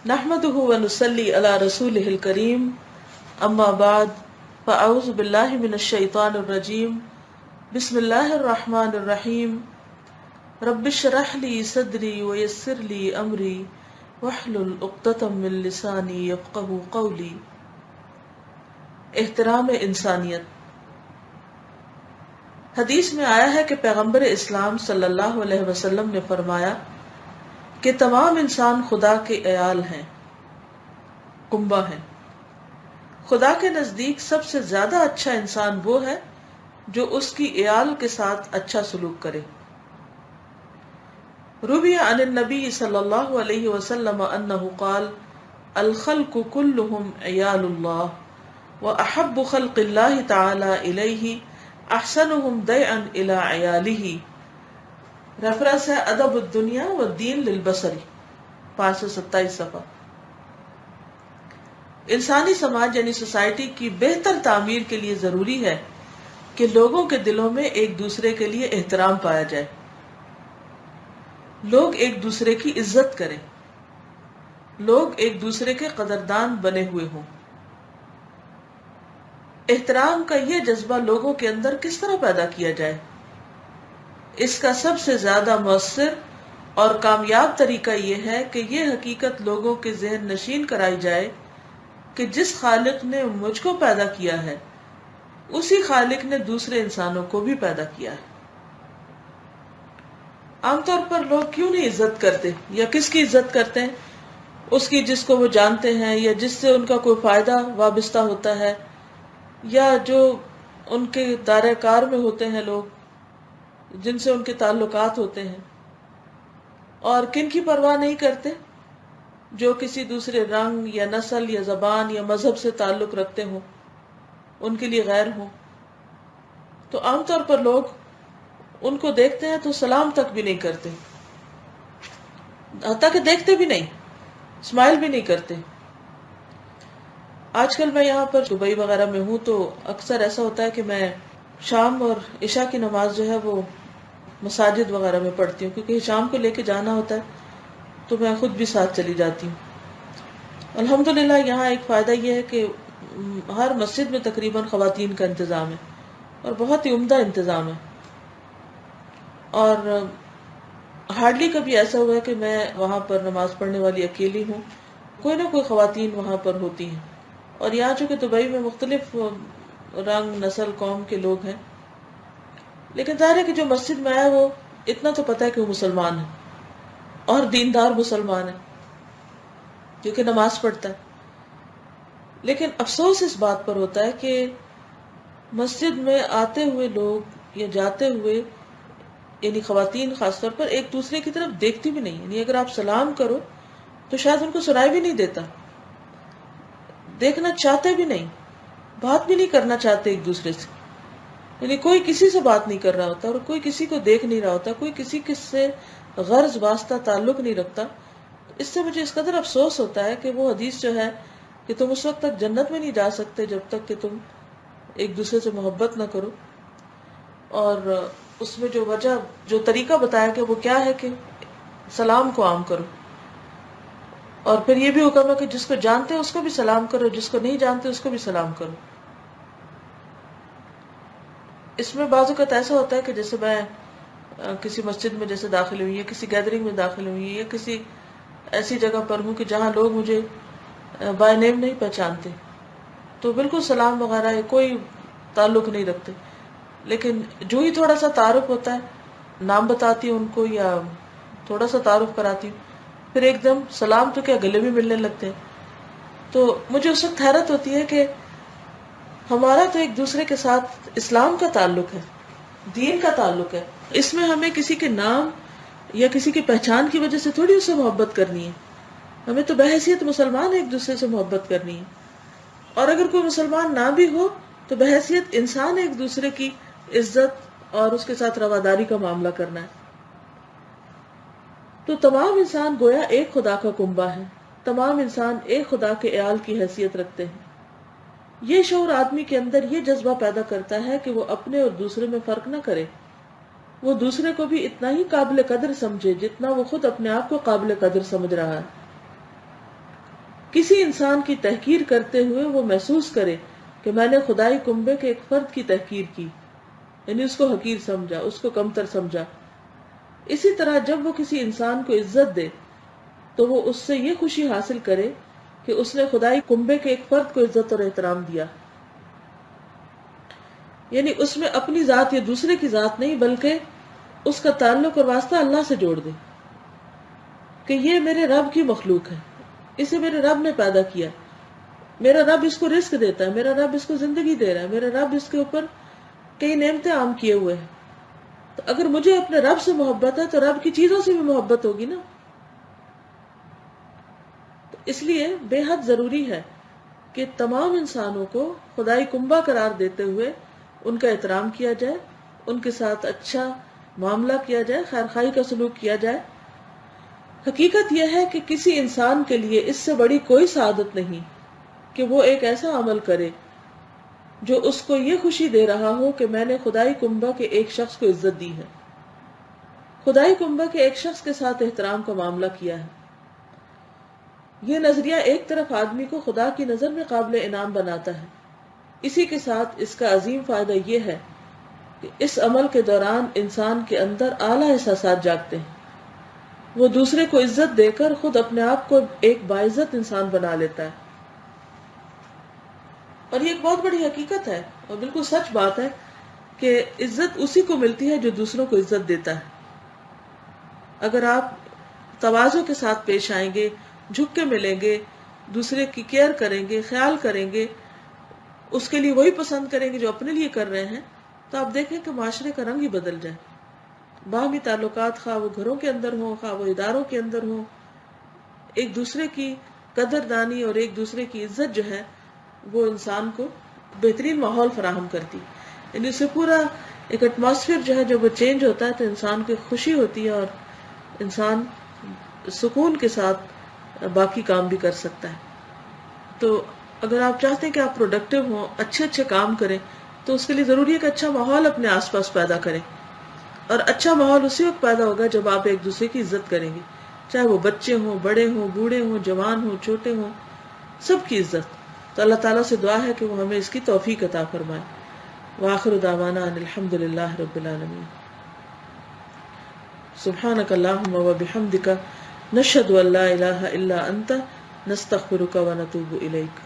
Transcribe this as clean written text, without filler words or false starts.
نحمده ونصلي على رسوله الكريم اما بعد فاعوذ بالله من الشيطان الرجيم بسم الله الرحمن الرحيم رب اشرح لي صدري ويسر لي امري واحلل عقدة من لساني يفقهوا قولي۔ احترام انسانیت۔ حدیث میں آیا ہے کہ پیغمبر اسلام صلی اللہ علیہ وسلم نے فرمایا کہ تمام انسان خدا کے عیال ہیں، کنبہ ہیں۔ خدا کے نزدیک سب سے زیادہ اچھا انسان وہ ہے جو اس کی عیال کے ساتھ اچھا سلوک کرے۔ روی عن النبی صلی اللہ علیہ وسلم انہ قال الخلق كلهم عیال اللہ واحب خلق اللہ تعالی الیہ احسنهم دیعا الی عیالہ۔ ریفرنس ہے ادب الدنیا والدین للبصری، 527 صفحہ۔ انسانی سماج یعنی سوسائٹی کی بہتر تعمیر کے لیے ضروری ہے کہ لوگوں کے دلوں میں ایک دوسرے کے لیے احترام پایا جائے، لوگ ایک دوسرے کی عزت کریں، لوگ ایک دوسرے کے قدردان بنے ہوئے ہوں۔ احترام کا یہ جذبہ لوگوں کے اندر کس طرح پیدا کیا جائے؟ اس کا سب سے زیادہ مؤثر اور کامیاب طریقہ یہ ہے کہ یہ حقیقت لوگوں کے ذہن نشین کرائی جائے کہ جس خالق نے مجھ کو پیدا کیا ہے اسی خالق نے دوسرے انسانوں کو بھی پیدا کیا ہے۔ عام طور پر لوگ کیوں نہیں عزت کرتے یا کس کی عزت کرتے ہیں؟ اس کی جس کو وہ جانتے ہیں یا جس سے ان کا کوئی فائدہ وابستہ ہوتا ہے، یا جو ان کے دائرہ کار میں ہوتے ہیں، لوگ جن سے ان کے تعلقات ہوتے ہیں۔ اور کن کی پرواہ نہیں کرتے؟ جو کسی دوسرے رنگ یا نسل یا زبان یا مذہب سے تعلق رکھتے ہوں، ان کے لیے غیر ہوں۔ تو عام طور پر لوگ ان کو دیکھتے ہیں تو سلام تک بھی نہیں کرتے، حتیٰ کہ دیکھتے بھی نہیں، اسمائل بھی نہیں کرتے۔ آج کل میں یہاں پر دبئی وغیرہ میں ہوں تو اکثر ایسا ہوتا ہے کہ میں شام اور عشاء کی نماز جو ہے وہ مساجد وغیرہ میں پڑھتی ہوں، کیونکہ شام کو لے کے جانا ہوتا ہے تو میں خود بھی ساتھ چلی جاتی ہوں۔ الحمدللہ یہاں ایک فائدہ یہ ہے کہ ہر مسجد میں تقریباً خواتین کا انتظام ہے اور بہت ہی عمدہ انتظام ہے، اور ہارڈلی کبھی ایسا ہوا ہے کہ میں وہاں پر نماز پڑھنے والی اکیلی ہوں، کوئی نہ کوئی خواتین وہاں پر ہوتی ہیں۔ اور یہاں چونکہ دبئی میں مختلف رنگ نسل قوم کے لوگ ہیں، لیکن ظاہر ہے کہ جو مسجد میں آیا وہ اتنا تو پتہ ہے کہ وہ مسلمان ہے اور دیندار مسلمان ہے جو کہ نماز پڑھتا ہے۔ لیکن افسوس اس بات پر ہوتا ہے کہ مسجد میں آتے ہوئے لوگ یا جاتے ہوئے، یعنی خواتین خاص طور پر، ایک دوسرے کی طرف دیکھتی بھی نہیں، یعنی اگر آپ سلام کرو تو شاید ان کو سنائی بھی نہیں دیتا، دیکھنا چاہتے بھی نہیں، بات بھی نہیں کرنا چاہتے ایک دوسرے سے، یعنی کوئی کسی سے بات نہیں کر رہا ہوتا اور کوئی کسی کو دیکھ نہیں رہا ہوتا، کوئی کسی سے غرض واسطہ تعلق نہیں رکھتا۔ اس سے مجھے اس قدر افسوس ہوتا ہے کہ وہ حدیث جو ہے کہ تم اس وقت تک جنت میں نہیں جا سکتے جب تک کہ تم ایک دوسرے سے محبت نہ کرو، اور اس میں جو وجہ، جو طریقہ بتایا کہ وہ کیا ہے کہ سلام کو عام کرو، اور پھر یہ بھی حکم ہے کہ جس کو جانتے اس کو بھی سلام کرو، جس کو نہیں جانتے اس کو بھی سلام کرو۔ اس میں بعض اوقات ایسا ہوتا ہے کہ جیسے میں کسی مسجد میں جیسے داخل ہوئی یا کسی گیدرنگ میں داخل ہوئی یا کسی ایسی جگہ پر ہوں کہ جہاں لوگ مجھے بائی نیم نہیں پہچانتے، تو بالکل سلام وغیرہ کوئی تعلق نہیں رکھتے، لیکن جو ہی تھوڑا سا تعارف ہوتا ہے، نام بتاتی ہوں ان کو یا تھوڑا سا تعارف کراتی ہوں، پھر ایک دم سلام تو کیا گلے بھی ملنے لگتے ہیں۔ تو مجھے اس وقت حیرت ہوتی ہے کہ ہمارا تو ایک دوسرے کے ساتھ اسلام کا تعلق ہے، دین کا تعلق ہے، اس میں ہمیں کسی کے نام یا کسی کی پہچان کی وجہ سے تھوڑی اس سے محبت کرنی ہے، ہمیں تو بحیثیت مسلمان ایک دوسرے سے محبت کرنی ہے، اور اگر کوئی مسلمان نہ بھی ہو تو بحیثیت انسان ایک دوسرے کی عزت اور اس کے ساتھ رواداری کا معاملہ کرنا ہے۔ تو تمام انسان گویا ایک خدا کا کنبہ ہے، تمام انسان ایک خدا کے عیال کی حیثیت رکھتے ہیں۔ یہ شعور آدمی کے اندر یہ جذبہ پیدا کرتا ہے کہ وہ اپنے اور دوسرے میں فرق نہ کرے، وہ دوسرے کو بھی اتنا ہی قابل قدر سمجھے جتنا وہ خود اپنے آپ کو قابل قدر سمجھ رہا ہے۔ کسی انسان کی تحقیر کرتے ہوئے وہ محسوس کرے کہ میں نے خدائی کنبے کے ایک فرد کی تحقیر کی، یعنی اس کو حقیر سمجھا، اس کو کمتر سمجھا۔ اسی طرح جب وہ کسی انسان کو عزت دے تو وہ اس سے یہ خوشی حاصل کرے کہ اس نے خدائی کنبے کے ایک فرد کو عزت اور احترام دیا، یعنی اس میں اپنی ذات یا دوسرے کی ذات نہیں بلکہ اس کا تعلق اور واسطہ اللہ سے جوڑ دے کہ یہ میرے رب کی مخلوق ہے، اسے میرے رب نے پیدا کیا، میرا رب اس کو رزق دیتا ہے، میرا رب اس کو زندگی دے رہا ہے، میرا رب اس کے اوپر کئی نعمتیں عام کیے ہوئے ہیں۔ تو اگر مجھے اپنے رب سے محبت ہے تو رب کی چیزوں سے بھی محبت ہوگی نا۔ تو اس لیے بے حد ضروری ہے کہ تمام انسانوں کو خدائی کنبہ قرار دیتے ہوئے ان کا احترام کیا جائے، ان کے ساتھ اچھا معاملہ کیا جائے، خیر خواہی کا سلوک کیا جائے۔ حقیقت یہ ہے کہ کسی انسان کے لیے اس سے بڑی کوئی سعادت نہیں کہ وہ ایک ایسا عمل کرے جو اس کو یہ خوشی دے رہا ہو کہ میں نے خدائی کنبہ کے ایک شخص کو عزت دی ہے، خدائی کنبہ کے ایک شخص کے ساتھ احترام کا معاملہ کیا ہے۔ یہ نظریہ ایک طرف آدمی کو خدا کی نظر میں قابل انعام بناتا ہے، اسی کے ساتھ اس کا عظیم فائدہ یہ ہے کہ اس عمل کے دوران انسان کے اندر اعلیٰ احساسات جاگتے ہیں، وہ دوسرے کو عزت دے کر خود اپنے آپ کو ایک باعزت انسان بنا لیتا ہے۔ اور یہ ایک بہت بڑی حقیقت ہے اور بالکل سچ بات ہے کہ عزت اسی کو ملتی ہے جو دوسروں کو عزت دیتا ہے۔ اگر آپ تواضع کے ساتھ پیش آئیں گے، جھک کے ملیں گے، دوسرے کی کیئر کریں گے، خیال کریں گے، اس کے لیے وہی پسند کریں گے جو اپنے لیے کر رہے ہیں، تو آپ دیکھیں کہ معاشرے کا رنگ ہی بدل جائے۔ باہمی تعلقات خواہ وہ گھروں کے اندر ہوں، خواہ وہ اداروں کے اندر ہوں، ایک دوسرے کی قدردانی اور ایک دوسرے کی عزت جو ہے وہ انسان کو بہترین ماحول فراہم کرتی، یعنی اس سے پورا ایک ایٹماسفیئر جو ہے جب وہ چینج ہوتا ہے تو انسان کی خوشی ہوتی ہے اور انسان سکون کے ساتھ باقی کام بھی کر سکتا ہے۔ تو اگر آپ چاہتے ہیں کہ آپ پروڈکٹیو ہوں، اچھے اچھے کام کریں، تو اس کے لیے ضروری ہے کہ اچھا ماحول اپنے آس پاس پیدا کریں، اور اچھا ماحول اسی وقت پیدا ہوگا جب آپ ایک دوسرے کی عزت کریں گے، چاہے وہ بچے ہوں، بڑے ہوں، بوڑھے ہوں، جوان ہوں، چھوٹے ہوں، سب کی عزت۔ تو اللہ تعالیٰ سے دعا ہے کہ وہ ہمیں اس کی توفیق عطا فرمائے۔ وآخر دعوانا ان الحمد للہ رب العالمین۔ سبحانک اللہم وبحمدک، نشہد ان لا الہ الا انت، نستغفرک ونتوب الیک۔